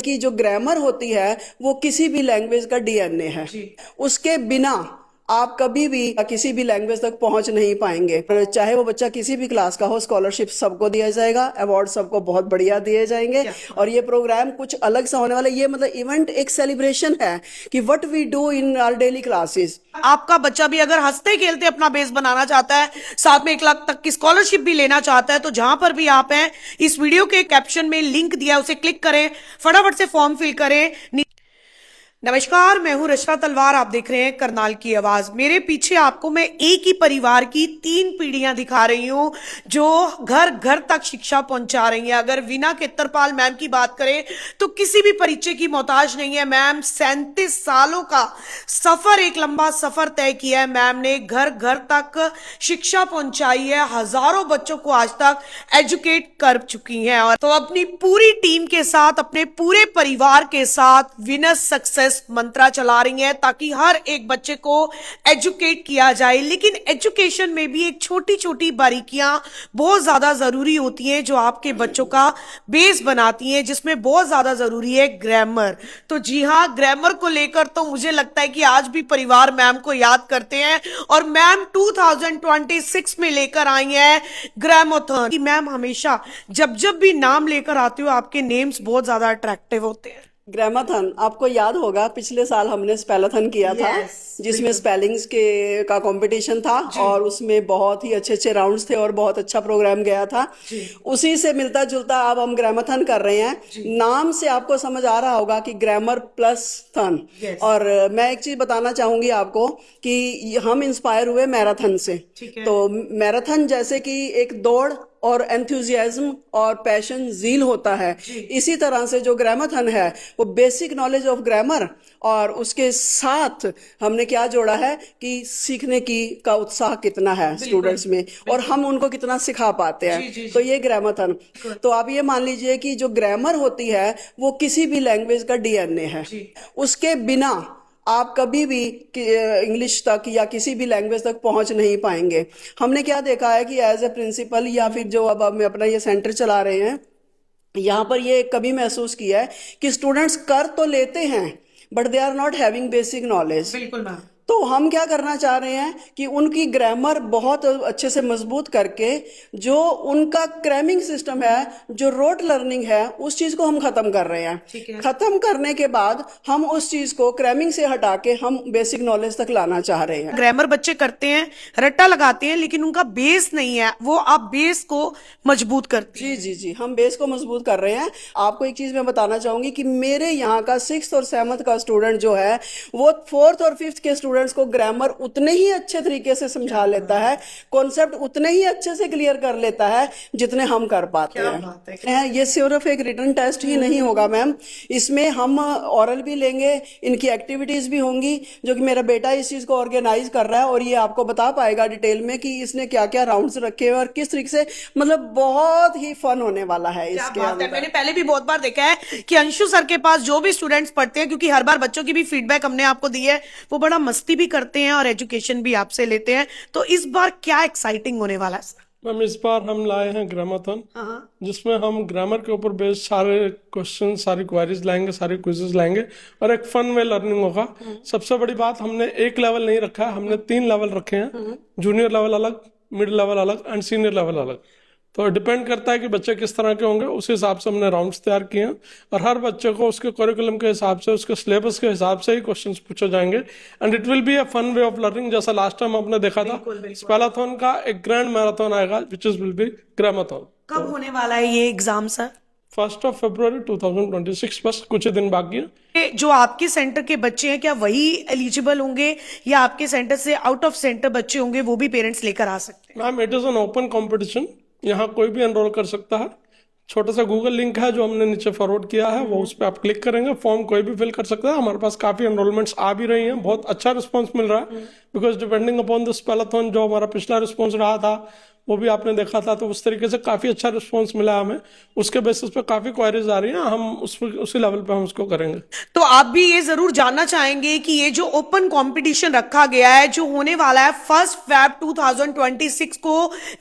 की जो ग्रामर होती है वो किसी भी लैंग्वेज का डीएनए है। उसके बिना आप कभी भी किसी भी लैंग्वेज तक पहुंच नहीं पाएंगे। चाहे वो बच्चा किसी भी क्लास का हो, स्कॉलरशिप सबको दिया जाएगा, अवार्ड सबको बहुत बढ़िया दिए जाएंगे। और ये प्रोग्राम कुछ अलग सा होने वाला है। ये मतलब इवेंट एक सेलिब्रेशन है कि what we do in our daily classes. आपका बच्चा भी अगर हंसते खेलते अपना बेस बनाना चाहता है, साथ में 1 लाख तक की स्कॉलरशिप भी लेना चाहता है, तो जहां पर भी आप हैं, इस वीडियो के कैप्शन में लिंक दिया है, उसे क्लिक करें, फटाफट से फॉर्म फिल करें। नमस्कार, मैं हूं रचना तलवार, आप देख रहे हैं करनाल की आवाज। मेरे पीछे आपको मैं एक ही परिवार की 3 पीढ़ियां दिखा रही हूं जो घर घर तक शिक्षा पहुंचा रही हैं। अगर वीना केतरपाल मैम की बात करें तो किसी भी परिचय की मोहताज नहीं है। मैम 37 सालों का सफर, एक लंबा सफर तय किया है। मैम ने घर घर तक शिक्षा पहुंचाई है, हजारों बच्चों को आज तक एजुकेट कर चुकी हैं। और तो अपनी पूरी टीम के साथ, अपने पूरे परिवार के साथ विनस सक्सेस मंत्रा चला रही हैं ताकि हर एक बच्चे को एजुकेट किया जाए। लेकिन एजुकेशन में भी एक छोटी छोटी बारीकियां बहुत ज्यादा जरूरी होती हैं जो आपके बच्चों का बेस बनाती हैं, जिसमें बहुत ज्यादा जरूरी है ग्रामर। तो जी हाँ, ग्रामर को लेकर तो मुझे लगता है कि आज भी परिवार मैम को याद करते हैं। और मैम 2026 में लेकर आई हैं ग्रामोथन। मैम हमेशा जब जब भी नाम लेकर आते हो, आपके नेम्स बहुत ज्यादा अट्रैक्टिव होते हैं। ग्रामाथन, आपको याद होगा पिछले साल हमने स्पेलाथन किया था, जिसमें स्पेलिंग्स के का कंपटीशन था और उसमें बहुत ही अच्छे अच्छे राउंड्स थे और बहुत अच्छा प्रोग्राम गया था। उसी से मिलता जुलता अब हम ग्रामाथन कर रहे हैं। नाम से आपको समझ आ रहा होगा कि ग्रामर प्लस थन। और मैं एक चीज बताना चाहूंगी आपको कि हम इंस्पायर हुए मैराथन से। तो मैराथन जैसे कि एक दौड़ और एंथुजियाज्म और पैशन, जील होता है, इसी तरह से जो ग्रामाथन है वो बेसिक नॉलेज ऑफ ग्रामर और उसके साथ हमने क्या जोड़ा है कि सीखने की का उत्साह कितना है स्टूडेंट्स में और हम उनको कितना सिखा पाते हैं। तो ये ग्रामाथन। तो आप ये मान लीजिए कि जो ग्रामर होती है वो किसी भी लैंग्वेज का डीएनए है। उसके बिना आप कभी भी इंग्लिश तक या किसी भी लैंग्वेज तक पहुंच नहीं पाएंगे। हमने क्या देखा है कि एज ए प्रिंसिपल या फिर जो अब हम अपना ये सेंटर चला रहे हैं, यहाँ पर ये कभी महसूस किया है कि स्टूडेंट्स कर तो लेते हैं but they are not having basic knowledge. बिल्कुल मैम। तो हम क्या करना चाह रहे हैं कि उनकी ग्रामर बहुत अच्छे से मजबूत करके जो उनका क्रैमिंग सिस्टम है, जो रोट लर्निंग है, उस चीज को हम खत्म कर रहे हैं। खत्म करने के बाद हम उस चीज को क्रैमिंग से हटा के हम बेसिक नॉलेज तक लाना चाह रहे हैं। ग्रामर बच्चे करते हैं, रट्टा लगाते हैं, लेकिन उनका बेस नहीं है, वो आप बेस को मजबूत करते हैं। जी जी जी, हम बेस को मजबूत कर रहे हैं। आपको एक चीज मैं बताना चाहूंगी कि मेरे यहाँ का 6th और 7th का स्टूडेंट जो है वो 4th और 5th के स्टूडेंट्स को ग्रामर उतने ही अच्छे तरीके से समझा लेता है, कॉन्सेप्ट उतने ही अच्छे से क्लियर कर लेता है जितने हम कर पाते हैं। ये सिर्फ एक रिटन टेस्ट ही नहीं होगा मैम, इसमें हम ऑरल भी लेंगे, इनकी एक्टिविटीज भी होंगी जो कि मेरा बेटा इस चीज को ऑर्गेनाइज कर रहा है और ये आपको बता पाएगा डिटेल में कि इसने क्या क्या राउंड्स रखे हुए और किस तरीके से, मतलब बहुत ही फन होने वाला है इसके अंदर। मैंने पहले भी बहुत बार देखा है कि अंशु सर के पास जो भी स्टूडेंट्स पढ़ते हैं, क्योंकि हर बार बच्चों की भी फीडबैक हमने आपको दी है, वो बड़ा मस्ती भी करते हैं और एजुकेशन भी आपसे लेते हैं। तो इस बार क्या एक्साइटिंग होने वाला है? मैम इस बार हम लाए हैं ग्रामाथन, जिसमें हम ग्रामर के ऊपर बेस्ड सारे क्वेश्चन, सारी क्वेरीज लाएंगे, सारे क्विजेज लाएंगे और एक फन वे लर्निंग होगा। सबसे बड़ी बात, हमने एक लेवल नहीं रखा है, हमने 3 लेवल रखे हैं। जूनियर लेवल अलग, मिड लेवल अलग एंड सीनियर लेवल अलग। तो डिपेंड करता है कि बच्चे किस तरह के होंगे, उस हिसाब से हमने राउंड्स तैयार किए हैं और हर बच्चे को उसके करिकुलम के हिसाब से, उसके सिलेबस के हिसाब से ही क्वेश्चंस पूछे जाएंगे and it will be a fun way of learning. जैसा लास्ट टाइम आपने देखा था, स्पेलाथन का एक ग्रैंड मैराथन आएगा which is will be grammathon. कब होने वाला है ये एग्जाम सर? 1 फरवरी 2026, बस कुछ दिन बाकी है। जो आपके सेंटर के बच्चे हैं, क्या वही एलिजिबल होंगे या आपके सेंटर से आउट ऑफ सेंटर बच्चे होंगे, वो भी पेरेंट्स लेकर आ सकते हैं? Ma'am it is an open competition, यहाँ कोई भी एनरोल कर सकता है। छोटा सा गूगल लिंक है जो हमने नीचे फॉरवर्ड किया है, वो उस पर आप क्लिक करेंगे, फॉर्म कोई भी फिल कर सकता है। हमारे पास काफी एनरोलमेंट्स आ भी रही हैं, बहुत अच्छा रिस्पांस मिल रहा है बिकॉज डिपेंडिंग अपॉन दिस स्पेलाथन, जो हमारा पिछला रिस्पांस रहा था वो भी आपने देखा था, तो उस तरीके से काफी अच्छा रिस्पॉन्स मिला हमें। उसके बेसिस पे काफी क्वायरीज आ रही हैं, हम उसी लेवल पे हम उसको करेंगे। तो आप भी ये जरूर जानना चाहेंगे कि ये जो ओपन कंपटीशन रखा गया है, जो होने वाला है 1 Feb 2026 को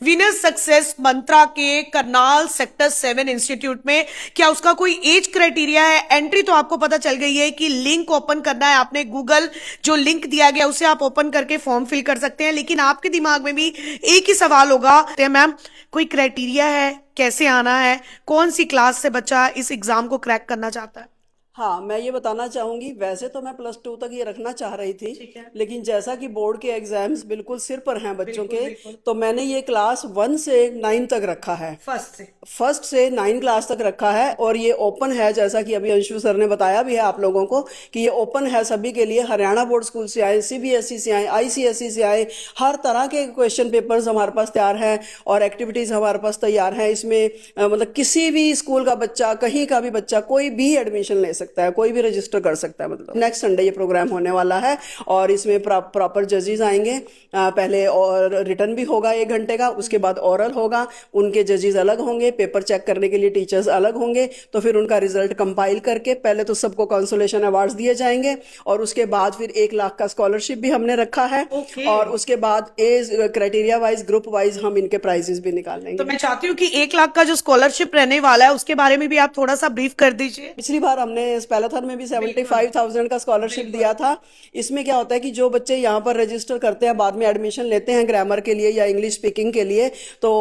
विनर सक्सेस मंत्रा के करनाल सेक्टर 7 इंस्टीट्यूट में, क्या उसका कोई एज क्राइटेरिया है? एंट्री तो आपको पता चल गई है कि लिंक ओपन करना है आपने, गूगल जो लिंक दिया गया उसे आप ओपन करके फॉर्म फिल कर सकते हैं। लेकिन आपके दिमाग में भी एक ही सवाल होगा, मैम कोई क्राइटेरिया है, कैसे आना है, कौन सी क्लास से बच्चा इस एग्जाम को क्रैक करना चाहता है? हाँ, मैं ये बताना चाहूंगी, वैसे तो मैं +2 तक ये रखना चाह रही थी, लेकिन जैसा कि बोर्ड के एग्जाम्स बिल्कुल सिर पर हैं बच्चों के, तो मैंने ये क्लास 1 से 9 तक रखा है। फर्स्ट से 9 क्लास तक रखा है, और ये ओपन है, जैसा कि अभी अंशु सर ने बताया भी है आप लोगों को कि ये ओपन है सभी के लिए। हरियाणा बोर्ड स्कूल से आए, CBSE से आए, ICSE से आए, हर तरह के क्वेश्चन पेपर्स हमारे पास तैयार हैं और एक्टिविटीज हमारे पास तैयार हैं। इसमें मतलब किसी भी स्कूल का बच्चा, कहीं का भी बच्चा, कोई भी एडमिशन ले सकता है, कोई भी रजिस्टर कर सकता है। मतलब नेक्स्ट संडे ये प्रोग्राम होने वाला है, और इसमें प्रॉपर जजेस आएंगे। पहले और रिटर्न भी होगा 1 घंटे का, उसके बाद ओरल होगा, उनके जजेस अलग होंगे, पेपर चेक करने के लिए टीचर्स अलग होंगे। तो फिर उनका रिजल्ट कंपाइल करके पहले तो सबको कंसोलेशन अवार्ड्स दिए जाएंगे, और उसके बाद फिर 1 लाख का स्कॉलरशिप भी हमने रखा है। और उसके बाद age criteria wise, group wise हम इनके प्राइजेस भी निकालेंगे। तो मैं चाहती हूँ कि 1 लाख का जो स्कॉलरशिप रहने वाला है उसके बारे में भी आप थोड़ा सा ब्रीफ कर दीजिए। पिछली बार हमने स्पेलाथन में भी 75,000 का स्कॉलरशिप दिया था। इसमें क्या होता है कि जो बच्चे यहाँ पर रजिस्टर करते हैं, बाद में एडमिशन लेते हैं ग्रामर के लिए या इंग्लिश स्पीकिंग के लिए, तो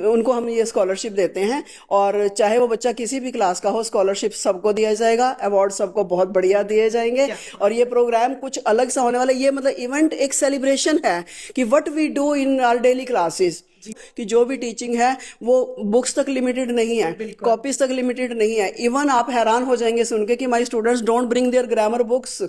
उनको हम ये स्कॉलरशिप देते हैं। और चाहे वो बच्चा किसी भी क्लास का हो, स्कॉलरशिप सबको दिया जाएगा, अवार्ड सबको बहुत बढ़िया दिए जाएंगे। और ये प्रोग्राम कुछ अलग सा होने वाला है। ये मतलब इवेंट एक सेलिब्रेशन है कि what we do in our daily classes, कि जो भी टीचिंग है वो बुक्स तक लिमिटेड नहीं है, कॉपीज तक लिमिटेड नहीं है। इवन आप हैरान हो जाएंगे सुन के कि my students don't bring their grammar books.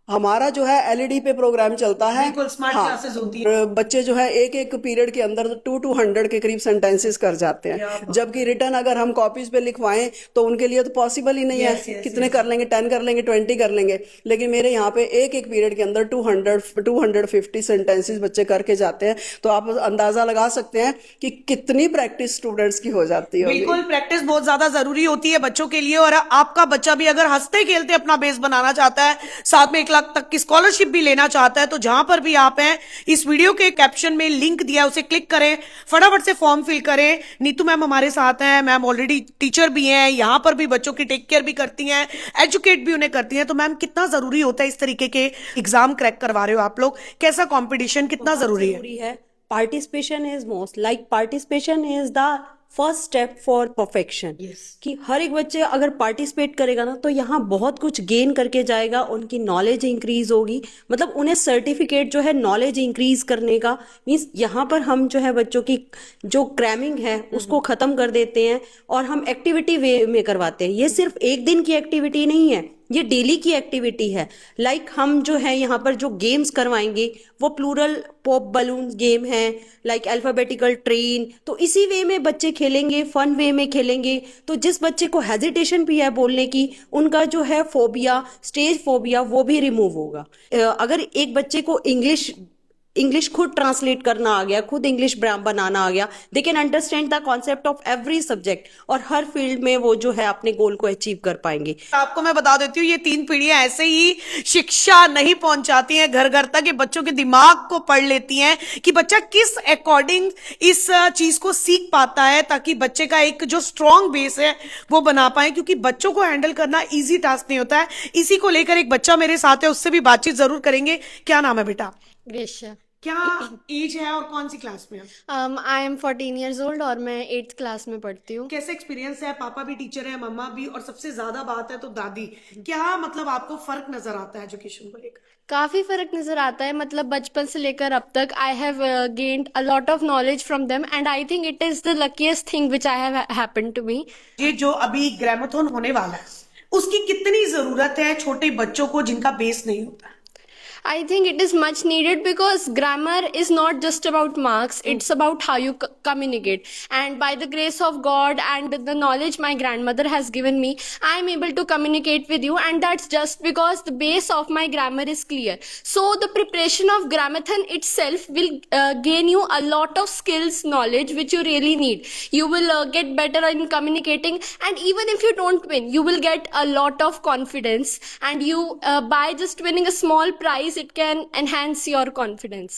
हमारा जो है LED पे प्रोग्राम चलता है। स्मार्ट क्लासेस होती है। बच्चे जो है एक पीरियड के अंदर 200 के करीब सेंटेंसेस कर जाते हैं, जबकि रिटर्न अगर हम कॉपीज पे लिखवाएं तो उनके लिए तो पॉसिबल ही नहीं है। कितने कर लेंगे, 10 कर लेंगे, 20 कर लेंगे। लेकिन मेरे यहाँ पे एक पीरियड के अंदर 250 सेंटेंसेस बच्चे करके जाते हैं। तो आप अंदाजा लगा सकते हैं कि कितनी प्रैक्टिस स्टूडेंट्स की हो जाती है। बिल्कुल, प्रैक्टिस बहुत ज्यादा जरूरी होती है बच्चों के लिए। और आपका बच्चा भी अगर हंसते खेलते अपना बेस बनाना चाहता है, साथ में 1 लाख तक की स्कॉलरशिप भी लेना चाहता है, तो जहां पर भी आप हैं, इस वीडियो के कैप्शन में लिंक दिया है, उसे क्लिक करें, फटाफट से फॉर्म फिल करें। नीतू मैम हमारे साथ हैं, मैम ऑलरेडी टीचर भी हैं, यहां पर भी बच्चों की टेक केयर भी करती हैं, एजुकेट भी उन्हें करती हैं। तो मैम कितना जरूरी होता है इस तरीके के एग्जाम क्रैक करवा रहे हो आप लोग, कैसा कॉम्पिटिशन कितना जरूरी है? Participation is most like participation is the first step for perfection. कि हर एक बच्चे अगर पार्टिसिपेट करेगा ना, तो यहाँ बहुत कुछ गेन करके जाएगा, उनकी नॉलेज इंक्रीज होगी। मतलब उन्हें सर्टिफिकेट जो है नॉलेज इंक्रीज करने का मीन्स यहाँ पर हम जो है बच्चों की जो क्रैमिंग है उसको खत्म कर देते हैं, और हम एक्टिविटी वे में करवाते हैं। ये सिर्फ एक दिन की एक्टिविटी नहीं है, ये डेली की एक्टिविटी है। लाइक हम जो है यहाँ पर जो गेम्स करवाएंगे वो प्लूरल पॉप बलून गेम है, लाइक अल्फाबेटिकल ट्रेन। तो इसी वे में बच्चे खेलेंगे, फन वे में खेलेंगे। तो जिस बच्चे को हेजिटेशन भी है बोलने की, उनका जो है फोबिया, स्टेज फोबिया, वो भी रिमूव होगा। अगर एक बच्चे को इंग्लिश खुद ट्रांसलेट करना आ गया, खुद इंग्लिश बनाना आ गया, they can understand the concept of every subject, और हर फील्ड में वो जो है अपने गोल को अचीव कर पाएंगे। आपको मैं बता देती हूँ, ये 3 पीढ़ियां ऐसे ही शिक्षा नहीं पहुंचाती हैं घर घर तक, ये बच्चों के दिमाग को पढ़ लेती हैं कि बच्चा किस अकॉर्डिंग इस चीज को सीख पाता है, ताकि बच्चे का एक जो स्ट्रॉन्ग बेस है वो बना पाए। क्योंकि बच्चों को हैंडल करना इजी टास्क नहीं होता है। इसी को लेकर एक बच्चा मेरे साथ है, उससे भी बातचीत जरूर करेंगे। क्या नाम है बेटा? ग्रेशिया। क्या एज है और कौन सी क्लास में? आई एम 14 years old और मैं 8th क्लास में पढ़ती हूँ। कैसे एक्सपीरियंस है? पापा भी टीचर है, मम्मा भी, और सबसे ज्यादा बात है तो दादी। क्या मतलब आपको फर्क नजर आता है एजुकेशन को लेकर? काफ़ी फ़र्क नज़र आता है। मतलब बचपन से लेकर अब तक I have gained a lot of knowledge from them, and I think it is the luckiest thing which I have happened to me. ये जो अभी ग्रामोथन होने वाला है, उसकी कितनी जरूरत है छोटे बच्चों को जिनका बेस नहीं होता? I think it is much needed because grammar is not just about marks, it's about how you communicate. And by the grace of God and the knowledge my grandmother has given me, I am able to communicate with you, and that's just because the base of my grammar is clear. So the preparation of Grammathon itself will gain you a lot of skills, knowledge which you really need. You will get better in communicating, and even if you don't win, you will get a lot of confidence, and you by just winning a small prize, it can enhance your confidence.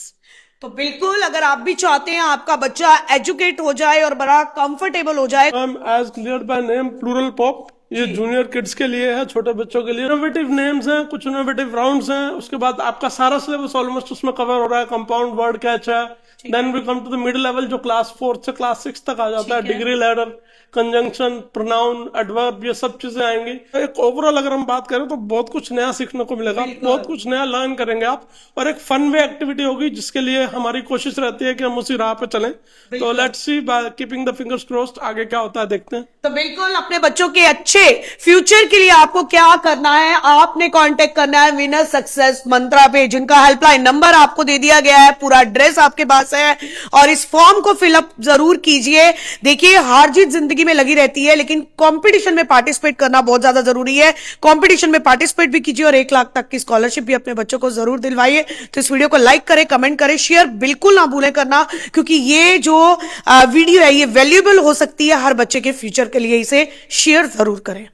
तो बिल्कुल अगर आप भी चाहते हैं आपका बच्चा educate हो जाए और बड़ा कंफर्टेबल हो जाए, as clear by name plural pop, ये जूनियर किड्स के लिए है, छोटे बच्चों के लिए। इनोवेटिव नेम्स हैं, कुछ इनोवेटिव राउंड्स हैं, उसके बाद आपका सारा सिलेबस ऑलमोस्ट उसमें कवर हो रहा है। कंपाउंड वर्ड कैच है, then we come to the middle level जो क्लास 4 से क्लास 6 तक आ जाता है। Degree ladder, conjunction, pronoun, adverb, ये सब चीजें आएंगी। एक ओवरऑल अगर हम बात करें तो बहुत कुछ नया सीखने को मिलेगा, बहुत कुछ नया लर्न करेंगे आप, और एक फन वे एक्टिविटी होगी जिसके लिए हमारी कोशिश रहती है कि हम उसी राह पे चलें। तो let's see, by keeping the fingers crossed, आगे क्या होता है देखते हैं। तो बिल्कुल अपने बच्चों के अच्छे फ्यूचर के लिए आपको क्या करना है, आपने कांटेक्ट करना है विनर सक्सेस मंत्रा पे, जिनका हेल्पलाइन नंबर आपको दे दिया गया है, पूरा एड्रेस आपके पास है, और इस फॉर्म को फिलअप जरूर कीजिए। देखिए हार जीत जिंदगी में लगी रहती है, लेकिन कंपटीशन में पार्टिसिपेट करना बहुत ज्यादा जरूरी है। कंपटीशन में पार्टिसिपेट भी कीजिए और 1 लाख तक की स्कॉलरशिप भी अपने बच्चों को जरूर दिलवाइए। तो इस वीडियो को लाइक करें, कमेंट करें, शेयर बिल्कुल ना भूलें करना, क्योंकि ये जो वीडियो है ये वैल्यूएबल हो सकती है हर बच्चे के फ्यूचर के लिए। इसे शेयर जरूर करें।